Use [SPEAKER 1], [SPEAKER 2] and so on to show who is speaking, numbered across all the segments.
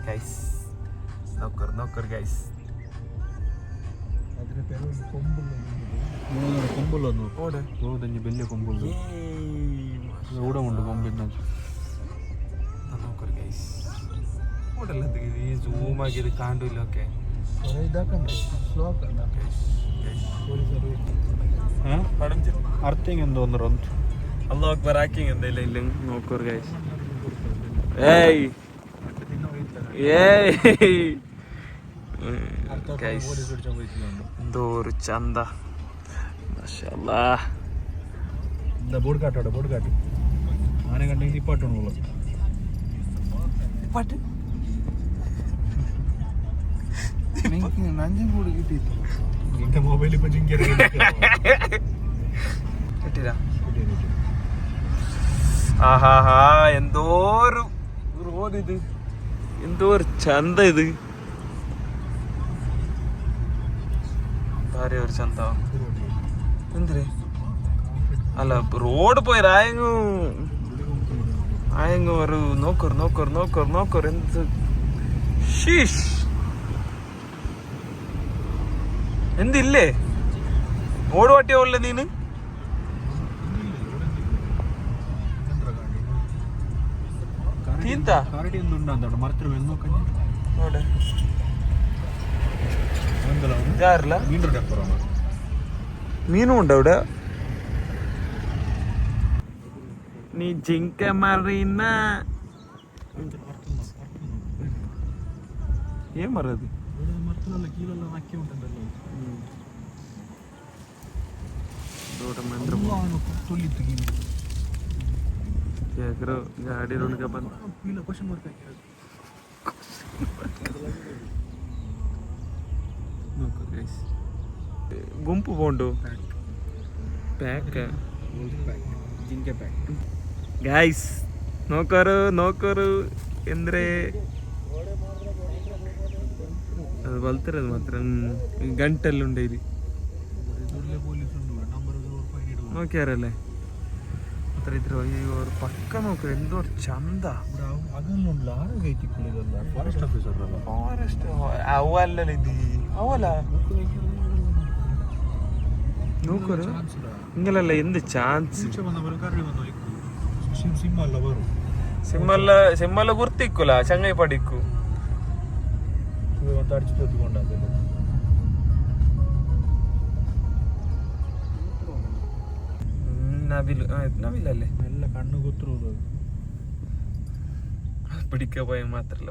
[SPEAKER 1] Guys നോക്കർ guys
[SPEAKER 2] ಕೊಂಬುಲ್ಲ ಹೌದಂಜಿ ಬೆಲ್ಲ ಕೊಂಬುಲ್ಲ ಊಡ ಉಂಟು ಕೊಂಬಿನ
[SPEAKER 1] നോക്കർ ഗൈസ് ഓടല്ല സൂം ആക്കിയത് കാണില്ല ഒക്കെ
[SPEAKER 2] ಅರ್ಥಿಂಗ್ ಎಂದು ಒಂದು
[SPEAKER 1] അള്ളാഹു അക്ബർ ആക്കിങ് എന്തായാലും ഇല്ല നോക്കർ ഗൈസ് ഏയ് എന്തോ ഒരു ചന്ത
[SPEAKER 2] ബോർഡ് കാട്ട് ആനെ കണ്ടെങ്കിൽ പാട്ടോണുള്ളൂ
[SPEAKER 1] പാട്ട്
[SPEAKER 2] നഞ്ചും കൂടി കിട്ടിയില്ല നിന്റെ മൊബൈൽ ഇപ്പൊ
[SPEAKER 1] കിട്ടില്ല ആഹാ എന്തോരു റോഡ് ഇത് എന്തോ ഒരു ചന്ത ഇത് ഒരു ചന്ത എന്തിന് അല്ല റോഡ് പോയി ആയങ്ങു ഒരു നോക്കർ എന്ത് ഷീഷ് എന്തില്ലേ ഓട് പട്ടിയോ ഉള്ള നീന് തീന്താ മീനും ഉണ്ടോ അവിടെ നീ ജിങ്ക മറീന ಏನ್ ಮರದು ಗಾಡಿ ಬಂದ ಗುಂಪು ಬೋಂಡು ಪ್ಯಾಕ್ ಗೈಸ್ ನೋಕರು ಎಂದ್ರೆ ಅದು ಬಲ್ತಿರೋದು ಮಾತ್ರ ಗಂಟೆಲ್ಲುಂಡೆ ಇದು നോക്കിയാരല്ലേ അത്ര ഇത്ര ഒരു പക്ക നോക്കുക എന്തോ ചന്ത ഫോറസ്റ്റ് അവല്ലല്ലോ ഇത് അവല്ല നോക്കൊരു ഇങ്ങനല്ല എന്ത് ചാൻസ് സിമ്മല്ല ಗುರ್ತಿಕ್ಕುಲ ಚಂಗೈ ಪಡಿಕ್ಕು നവിലല്ലേ
[SPEAKER 2] നല്ല കണ്ണു കുത്തുള്ളൂ
[SPEAKER 1] പിടിക്കാൻ പോയ മാത്രല്ല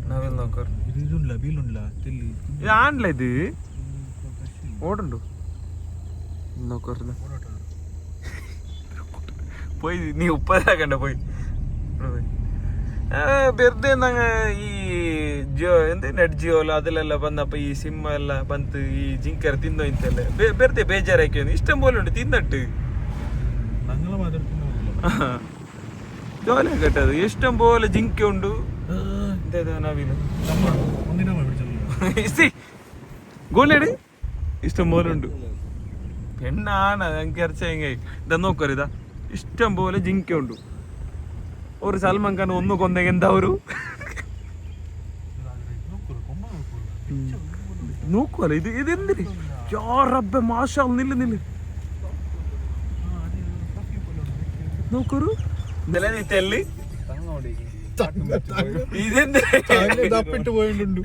[SPEAKER 1] നവിൽ നോക്കർ ഇത് ആണല്ല ഇത് ഓടുണ്ടോ നോക്കറില്ല പോയി നീ ഉപ്പതാക്കണ്ട പോയി ಬೆರ್ದೆ ನಂಗೆ ಈ ನೆಟ್ ಜಿಯೋಲ್ಲ ಅದಲ್ಲೆಲ್ಲ ಬಂದಪ್ಪ ಈ ಸಿಮ್ ಎಲ್ಲ ಬಂತು ಈ ಜಿಂಕರ್ ತಿಂದು ಇಂತೆಲ್ಲ ಬೆರ್ದೆ ಬೇಜಾರಾಕಿ ಇಷ್ಟಂ പോലെ ഉണ്ട് തിന്നിട്ട് ജോലി കേട്ടത് ഇഷ്ടം പോലെ ജിങ്ക ഉണ്ട് നവീന് ഗോളിയട് ഇഷ്ടം പോലെ ഉണ്ട് പെണ്ണാണ് എനിക്ക് അരച്ചെങ്കിൽ ഇതാ നോക്കറി ഇതാ ഇഷ്ടം പോലെ ജിങ്ക ഉണ്ട് ഒരു സൽമാൻ ഖാൻ ഒന്ന് കൊന്നെങ്കിൽ എന്താ ഒരു നോക്കുവല്ല ഇത് ഇതെന്തിന് റബ്ബെ മാഷാ നില്ല് നോക്കൊരു ചെല്ല്
[SPEAKER 2] തപ്പിട്ട് പോയിട്ടുണ്ട്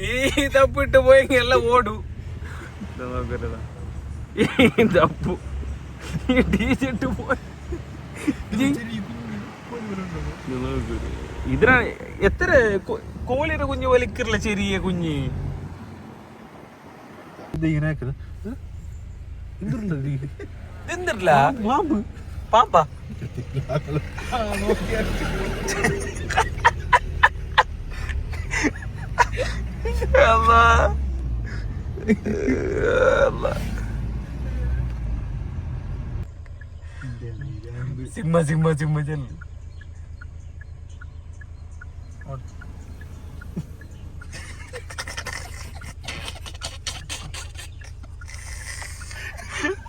[SPEAKER 1] ഈ തപ്പിട്ട് പോയെങ്കിൽ എല്ലാം ഓടൂ നോക്കരുതാ ഈ തപ്പു ഈ ടീഷർട്ട് പോയി ഇതിനാ എത്ര കോഴിയുടെ കുഞ്ഞ് വലിക്കില്ല ചെറിയ കുഞ്ഞ് എന്തില്ല പാമ്പാ സിമ്മ ചെല്ലു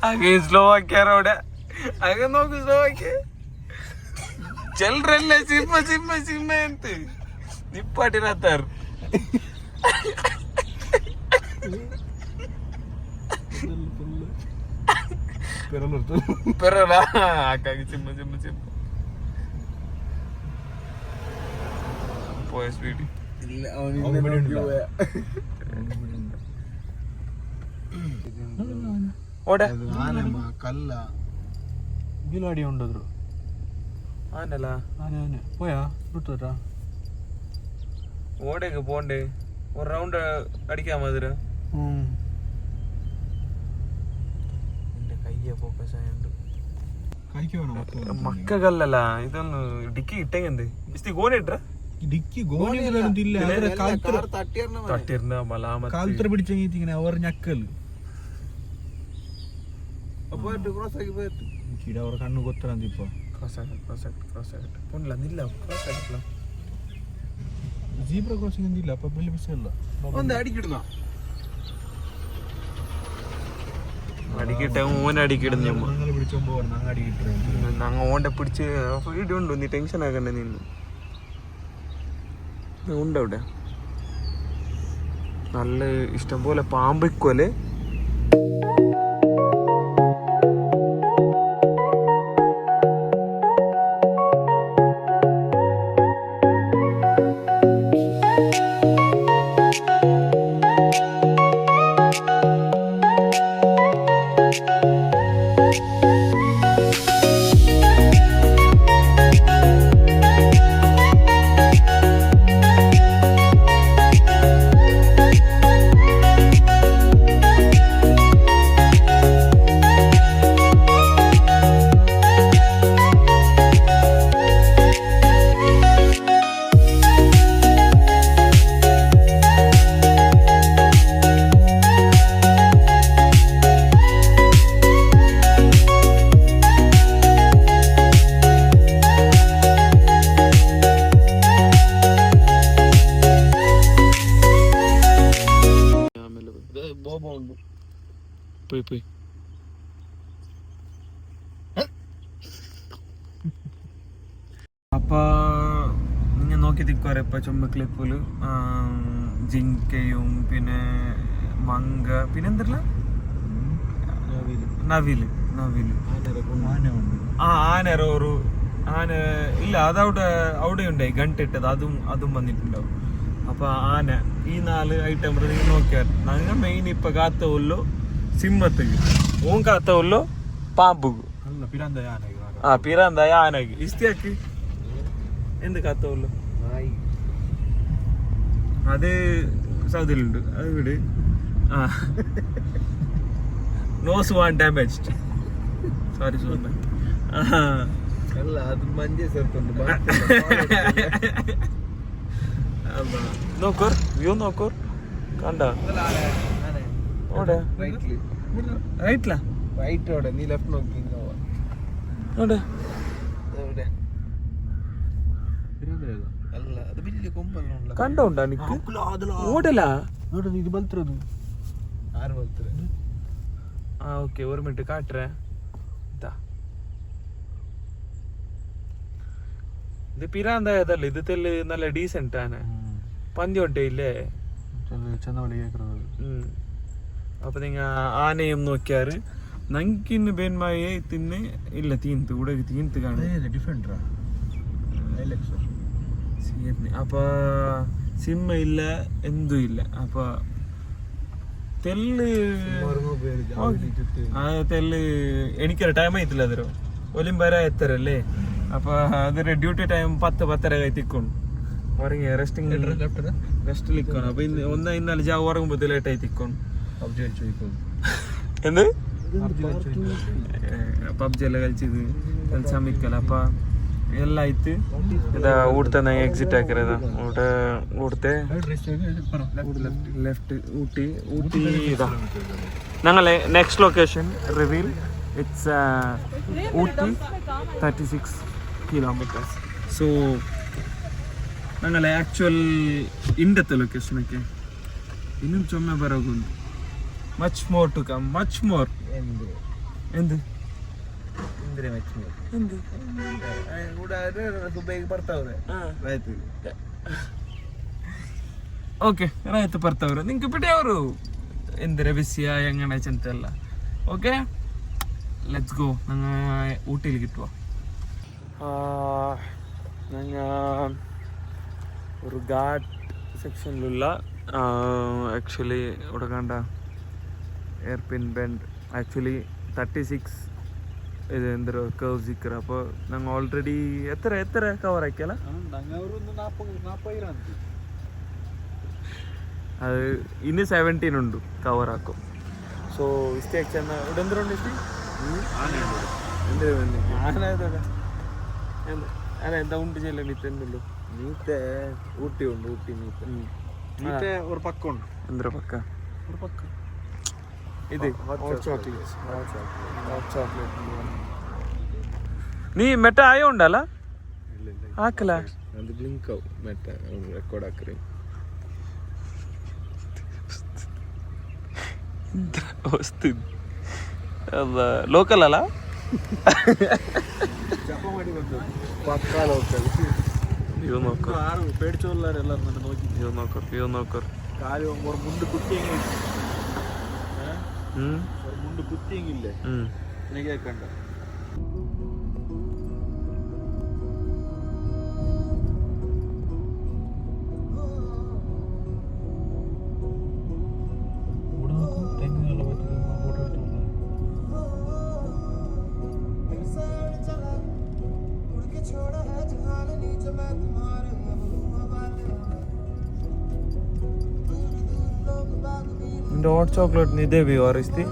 [SPEAKER 1] ಹಾಗೆ ಸ್ಲೋ ಹಾಕ್ಯಾರ ಅವಡೆ അങ്ങനെ നോക്ക് നോക്കി ചെല്ലറല്ലേ സിമ്മ സിമ്മ സിമ്മ ಅಂತ ನಿಪ್ಪಾಟಿರತ್ತಾರ ಪೆರಲ ಹಾಗಾಗಿ ಸಿಮ್ಮ ಸಿಮ್ಮ ಸಿಮ್ಮ പോയ സ്പീഡ്
[SPEAKER 2] കല്ല ഗിലാടി ഉണ്ടದ್ರು
[SPEAKER 1] ആനല്ല
[SPEAKER 2] ആന പോയാ വിട്ടുതരാ
[SPEAKER 1] ഓടേക്ക് പോണ്ടേ ഒരു റൗണ്ട് അടിക്കാൻ മതിര എന്റെ കയ്യ ഫോക്കസ് ആയുണ്ട് മക്കല്ലല്ല ഇതൊന്ന് ഡിക്കി ഇട്ടെങ്കെന്ത് ഇസ്തി ಗೋಣಿ ഇട്ര
[SPEAKER 2] ഡിക്കി ഗോണില്ല
[SPEAKER 1] തട്ടിരുന്ന മലാമത്ത്
[SPEAKER 2] കാൽത്തറ പിടിച്ചെങ്ങനെ അവർ ഞക്കല് അവർ കണ്ണു കൊത്തറന്തിപ്പോ
[SPEAKER 1] ക്രോസ് ആകട്ടെ പോണില്ല നില്ല ക്രോസ് ആകട്ടെ
[SPEAKER 2] സീബ്ര ക്രോസിംഗ് എന്തില്ല അപ്പൊ വലിയ പ്രശ്നമില്ല
[SPEAKER 1] ഒന്ന് അടിക്കിടുന്ന അടിക്കിട്ടെ ഓനെ അടിക്കിടുന്ന
[SPEAKER 2] ഞങ്ങൾ പിടിച്ചോമ്പോ ഞങ്ങൾ അടിക്കിട്ടേ
[SPEAKER 1] ഞങ്ങൾ ഓണ്ടെ പിടിച്ച് ഇടുണ്ട് നീ ടെൻഷൻ ആക്കണ്ടേ നിന്ന് ഉണ്ടവിടെ നല്ല ഇഷ്ടം പോലെ പാമ്പിക്കോലെ പോയി അപ്പൊ ഞാൻ നോക്കി തിക്കോരെ ഇപ്പൊ ചുമക്ലിപ്പില് ജിങ്കയും പിന്നെ മങ്ക പിന്നെ എന്തല്ല നവില് ആനരോറ് ആന ഇല്ല അതവിടെ ഉണ്ടായി ഗണ്ടിട്ടത് അതും വന്നിട്ടുണ്ടാവും അപ്പൊ ആന ഈ 4 ഐറ്റം നോക്കിയാൽ ഞങ്ങൾ മെയിൻ ഇപ്പൊ കാത്തവല്ലോ സിംഹത്തിക്ക് ഓൻ കാത്തവല്ലോ പാമ്പുക്ക് പിരാന്തായ ആനക്ക് ഇസ്തിയാക്ക് എന്ത് കാത്തവല്ലോ അത് സൗദിയിലുണ്ട് അത് വിട് നോസ് വാൺ ഡാമേജ്ഡ് സോറി സുഹൃത്ത് നോക്കോർ വ്യൂ നോക്കോർ കണ്ട റൈറ്റിലാ
[SPEAKER 2] റൈറ്റോടെ നീ ലെഫ്റ്റ് നോക്കി അല്ല അത് വലിയ കൊമ്പല്ല
[SPEAKER 1] കണ്ടോണ്ടാ നിക്ക് ഓടല
[SPEAKER 2] ഇത് ബൽത്രದು ആര് ബൽത്ര
[SPEAKER 1] ഓക്കെ ഒരു മിനിറ്റ് കാട്ടറേ ഇത് പിരാന്തായതല്ല ഇത് തെല്ല് നല്ല ഡീസെന്റ് ആണ് പന്തി ഉണ്ടേ ഇല്ലേ അപ്പൊ നിങ്ങ ആനയും നോക്കിയാറ് നങ്കിന്ന് ബേന്മായെ തിന്ന് ഇല്ല തീന്ത് ഇവിടെ തീന്ത് കാണും അപ്പൊ സിമ്മ ഇല്ല എന്തും ഇല്ല അപ്പൊ തെല്ല് എനിക്കൊരു ടൈം ആയിട്ടില്ല അതിരോ ഒലിമ്പര എത്തരല്ലേ അപ്പൊ ಅದ್ರ ಡ್ಯೂಟಿ ಟೈಮ್ 10:10 ತಿಕ್ಕೊಂಡು ಹೊರಗೆ ರೆಸ್ಟ್ ಲಿಕ್ಕೊಂಡು ಅപ്പൊ ഇന്നലെ ജാ ഉറങ്ങുമ്പോ ലേറ്റ് ആയി തിക്ಕೊಂಡು എന്ത് പബ്ജി ಎಲ್ಲ കളിച്ചത് സമയക്കല്ല അപ്പൊ ಎಲ್ಲ ಆಯ್ತು ಇದ ಊಟದ ಎಕ್ಸಿಟ್ ಹಾಕಿರೋದ ಊಟത്തെ ಲೆಫ್ಟ್ ഊട്ടി ഇതാ ഞങ്ങളെ next location reveal it's Ooty 36 kilometers. So ഞങ്ങളെ ആക്ച്വൽ ഇണ്ടത്തെ ലൊക്കേഷനൊക്കെ ഇന്നും ചുമ ബറകുണ്ട് much more to come much more എന്ത്
[SPEAKER 2] എന്തിനാ വെച്ചു
[SPEAKER 1] എന്ത്
[SPEAKER 2] സുബൈക്ക് ഭർത്താവ്
[SPEAKER 1] ಓಕೆ ರಾಯ್ತು ಬರ್ತವ್ರು ನಿಂಗೆ ಬಿಡಿ ಅವರು ಎಂದರೆ ಬಿಸಿಯ ಹೆಂಗಣ ಚಿಂತೆಲ್ಲ ಓಕೆ ಲೆಟ್ಸ್ ಗೋ ನಂಗೆ ಊಟಿಲಿ കിട്ടുക ഞങ്ങൾ ഒരു ഘാട്ട് സെക്ഷനിലുള്ള ആക്ച്വലി ഇവിടെ കണ്ട എയർപിൻ ബെൻഡ് ആക്ച്വലി 36 ഇത് എന്തൊരു കർവ് സിക്കർ അപ്പോൾ ഞങ്ങൾ ഓൾറെഡി എത്ര കവർ ആക്കിയല്ല അത് ഇനി 17 ഉണ്ട് കവർ ആക്കും സോ ഇസ്റ്റേക്ക് ചെന്ന ഇവിടെ എന്തുണ്ട് ഇഷ്ടം അല്ല എന്താ ഉണ്ട് ചെല്ല നീത്തുണ്ടല്ലോ
[SPEAKER 2] നീത്തെ ഊട്ടി ഉണ്ട് ഊട്ടി നീത്തെ ഒരു പക്കുണ്ട്
[SPEAKER 1] എന്തൊരു പക്ക
[SPEAKER 2] ഒരു പക്ക
[SPEAKER 1] ഇത് ചോക്ലേറ്റ് നീ മെറ്റ ആയോ ഉണ്ടല്ല ആക്കല
[SPEAKER 2] അത് ബ്ലിങ്ക് ആവും മറ്റേ റെക്കോർഡ് ആക്കറേ
[SPEAKER 1] వస్తుంది లోకల్ అలా
[SPEAKER 2] പക്കാ ലോക്കൽ
[SPEAKER 1] ഇവ നോക്കർ
[SPEAKER 2] പേടിച്ചോല്ലാരെല്ലാം നോക്കി
[SPEAKER 1] ഇവ നോക്കർ
[SPEAKER 2] കാര്യം ഒരു മുണ്ട് കുത്തിയെങ്കിൽ ഒരു മുണ്ട് കുത്തിയെങ്കില്ലേ എനിക്ക് കേൾക്കണ്ട
[SPEAKER 1] നിന്റെ ഹോട്ട് ചോക്ലേറ്റിന് ഇതേ വ്യൂ അറിസ്തി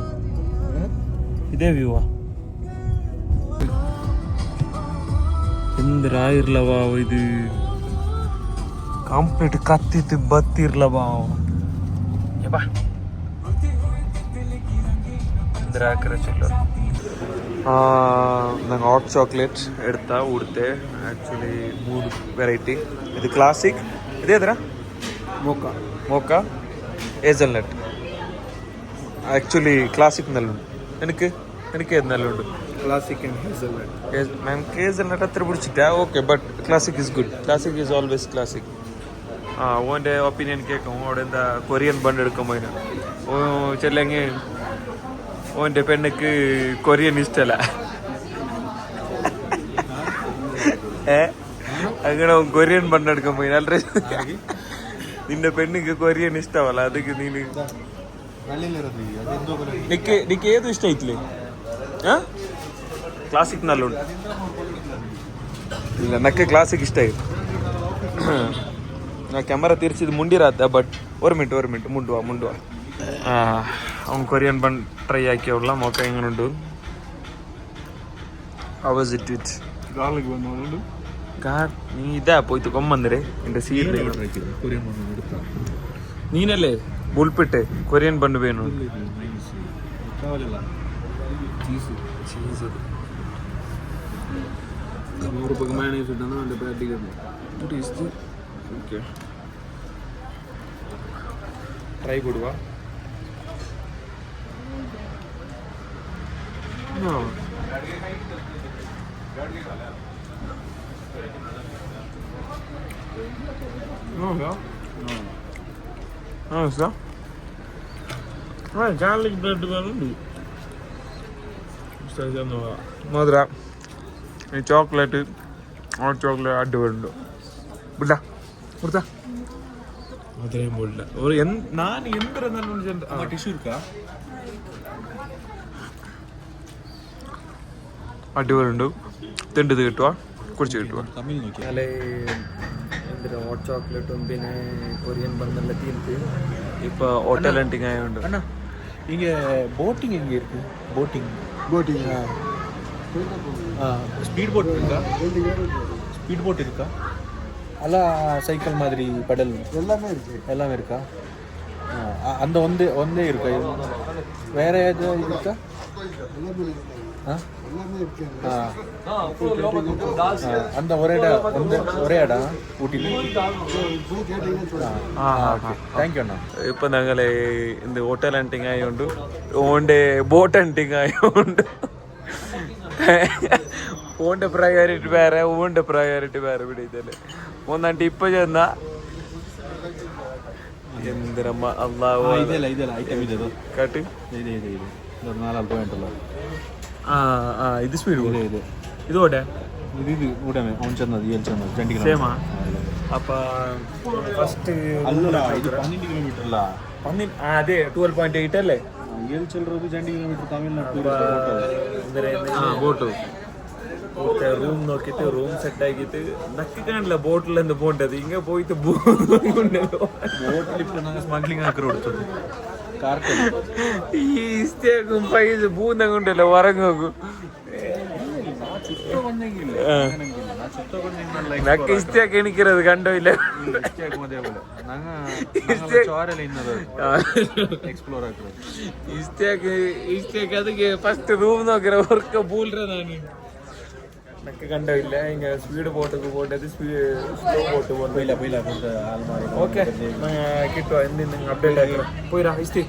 [SPEAKER 1] ഇതേ വ്യൂവാ എന്തൊരായിരലവാ ഇത് ಕಂಪ್ಲೀಟ್ ಕತ್ತಿತ್ತು ಬತ್ತಿರ್ಲವಾ ನಂಗೆ ಹಾಟ್ ಚಾಕ್ಲೇಟ್ ಎಡ್ತಾ ಉಡ್ತೆ ಆ್ಯಕ್ಚುಲಿ 3 ವೆರೈಟಿ ಇದು ಕ್ಲಾಸಿಕ್ ಇದೇ ಅದರ ಮೋಕಾ ಏಜಲ್ನಟ್ ಆ್ಯಕ್ಚುಲಿ ಕ್ಲಾಸಿಕ್ನಲ್ಲುಂಟು എനിക്ക് ഏതെന്നാലുണ്ട്
[SPEAKER 2] ക്ലാസിക് ആൻഡ് ഹേസൽനട്ട്
[SPEAKER 1] നമുക്ക് ഹേസൽനട്ട് അത്ര പിടിച്ചിട്ടാ okay but classic is good classic is always classic ഓൻ്റെ ഒപ്പീനിയൻ കേൾക്കും അവിടെ എന്താ കൊറിയൻ ബണ്ട് എടുക്കുമ്പോൾ ചെല്ലെങ്കിൽ ഓൻ്റെ പെണ്ണക്ക് കൊറിയൻ ഇഷ്ടമല്ല അങ്ങനെ കൊറിയൻ ബണ്ട് എടുക്കുമ്പോൾ നല്ല നിന്റെ പെണ്ണുക്ക് കൊറിയൻ ഇഷ്ടമല്ല ಅದಕ್ಕೆ ನೀನು ನಿಕ್ಕೆ ಏದು ಇಷ್ಟ ಐತ್ಲಿ ಕ್ಲಾಸಿಕ್ ನಲ್ಲುಂಟು ಇಲ್ಲ ನಕ್ಕೆ ಕ್ಲಾಸಿಕ್ ಇಷ್ಟ ಆಯ್ತು ನಾ ಕ್ಯಾಮರಾ ತಿರ್ಸಿದ್ ಮುಂಡಿರಾದ ಬಟ್ ഒരു മിനിറ്റ് ಮುಂಡುವ ಅವ್ನು ಕೊರಿಯನ್ ಬಂದು ಟ್ರೈ ಹಾಕಿ ಅವ್ರಲ್ಲ ಮೊಕ್ಕ ಹೆಂಗನುಂಟು ಅವಸ್ ಇಟ್ ಇಟ್
[SPEAKER 2] ഗാർലിക് വന്നോണ്ട്
[SPEAKER 1] നീ ഇതാ പോയിട്ട് കൊമ്പന്നരേ എൻ്റെ സീരിയൽ
[SPEAKER 2] കൊറിയൻ വന്നു എടുത്താ
[SPEAKER 1] നീനല്ലേ ബുൾപ്പിട്ട് കൊറിയൻ ബണ്ട് വേണു ചീസ്
[SPEAKER 2] 100 രൂപയ്ക്ക് മയണൈസ് ഇട്ടാണ് അവൻ്റെ പാറ്റിക്കുന്നത്
[SPEAKER 1] ഓക്കെ ട്രൈ കൊടുവാ ഗാർലിക് ബ്രെഡ് വേണുണ്ട് മധുര ചോക്ലേറ്റ് ഹോട്ട് ചോക്ലേറ്റ് അടിപൊളിയുണ്ട് ಬಿಡ್ಲ ಕೊಡ್ತಾ ಅದೇನು ಬಿಡಲ ಅವ್ರು ನಾನು ಎಂತರ ನನ್ನ
[SPEAKER 2] ಟಿಶ್ಯೂ ಇರ್ಕಾ
[SPEAKER 1] അടിപൊളിയുണ്ട് തിണ്ടത് കിട്ടുക കുടിച്ച് കിട്ടുക
[SPEAKER 2] തമിഴ് നോക്കി
[SPEAKER 1] അല്ലെ എന്തൊരു ഹോട്ട് ചോക്ലേറ്റും പിന്നെ കൊറിയൻ ബന്നെല്ലാം തീർത്ത് ഇപ്പോൾ ഹോട്ടൽ ഹണ്ടിങ് ആയതുകൊണ്ട്
[SPEAKER 2] അണ്ണാ இங்கே போட்டிங் எங்கே இருக்கு போட்டிங் ஸ்பீட் போட் இருக்கா ஸ்பீட் போட் இருக்கா ಅಲ್ಲ ಸೈಕಲ್ ಮಾದರಿ ಪೆಡಲ್ ಎಲ್ಲಾமே இருக்கா அந்த ಒಂದೇ இருக்கா வேற ஏதாவது இருக்கா அந்த ஒரே இடம் ஊட்டியில் தேங்க்யூ அண்ணா
[SPEAKER 1] ഇപ്പം ഞങ്ങൾ இந்த ഹോട്ടൽ ഹണ്ടിങ് ആയതുകൊണ്ട് ഓൻ്റെ ബോട്ട് ഹണ്ടിങ് ആയതുകൊണ്ട് ഓന്റെ പ്രയോറിറ്റി വേറെ ഓന്റെ പ്രയോറിറ്റി വേറെ ഇവിടെ ഇതല്ലേ ഒന്നാണ്ട് ഇപ്പൊ ചെന്ന എന്തിനമ്മ അള്ളാഹു
[SPEAKER 2] ಇದೆಲ್ಲ ಐಟಮ್ ಇದೆ ಅದು
[SPEAKER 1] കാട്ട്
[SPEAKER 2] ಇದೆ ಇದೆ ಇದೆ 4 ಪಾಯಿಂಟ್ ಅಲ್ಲ
[SPEAKER 1] ഇത് സ്പീഡ്
[SPEAKER 2] ಇದೆ
[SPEAKER 1] ഇത് ഓട്ടെ
[SPEAKER 2] ಇದು ಊಟಮೇ ಅವ್ನು ಚೆನ್ನದು ಎಲ್ಲಿ ಚೆನ್ನದು ಜಂಟಿ
[SPEAKER 1] ಸೇಮಾ ಅಪ್ಪ ಫಸ್ಟ್
[SPEAKER 2] ಅಲ್ಲ ಇದು 12 ಕಿಲೋಮೀಟರ್ ಅಲ್ಲ
[SPEAKER 1] ಅದೇ 12.8 ಅല്ലേ
[SPEAKER 2] ಎಲ್ಲಿ ಚೆಲ್ಲರೋದು ಜಂಟಿ ಕಿಲೋಮೀಟರ್ ತಮಿಳ್ನಾಡು
[SPEAKER 1] ബോട്ട് റൂം നോക്കിട്ട് റൂം സെറ്റ് ആക്കിയിട്ട് നക്കി കാണില്ല ബോട്ടിൽ എന്ത് പോണ്ടത് ഇങ്ങനെ പോയിട്ട് ബോട്ടിൽ
[SPEAKER 2] ഇപ്പൊ ഞങ്ങൾ സ്മഗ്ലിംഗ് ആക്കി കൊടുത്തത്
[SPEAKER 1] ഈ ഇസ്റ്റേക്കും പൈസ പൂന്നങ്ങുണ്ടല്ലോ ഉറങ്ങും നക്ക് ഇസ്റ്റേക്ക് എണിക്കുന്നത് കണ്ടോ ഇല്ല ഇസ്റ്റേക്ക് ಅದಕ್ಕೆ ಫಸ್ಟ್ ರೂಮ್ ನೋಕಿರ ವರ್ಕ ಬೂಲ್ರೆ ನಾನು ನಕ್ಕೆ ಕಂಡ ಇಲ್ಲ ಹಿಂಗ ಸ್ಪೀಡ್ ಬೋಟಿಗೆ ಬೋಟದು ಸ್ಲೋ ಬೋಟ್ ಬೋಟ್ ಓಕೆ ಕಿಟ್ಟುವ ಎಂದಿನ ಅಪ್ಡೇಟ್ ಆಗಿರೋ ಪೋಯ್ರಾ ಇಷ್ಟೇ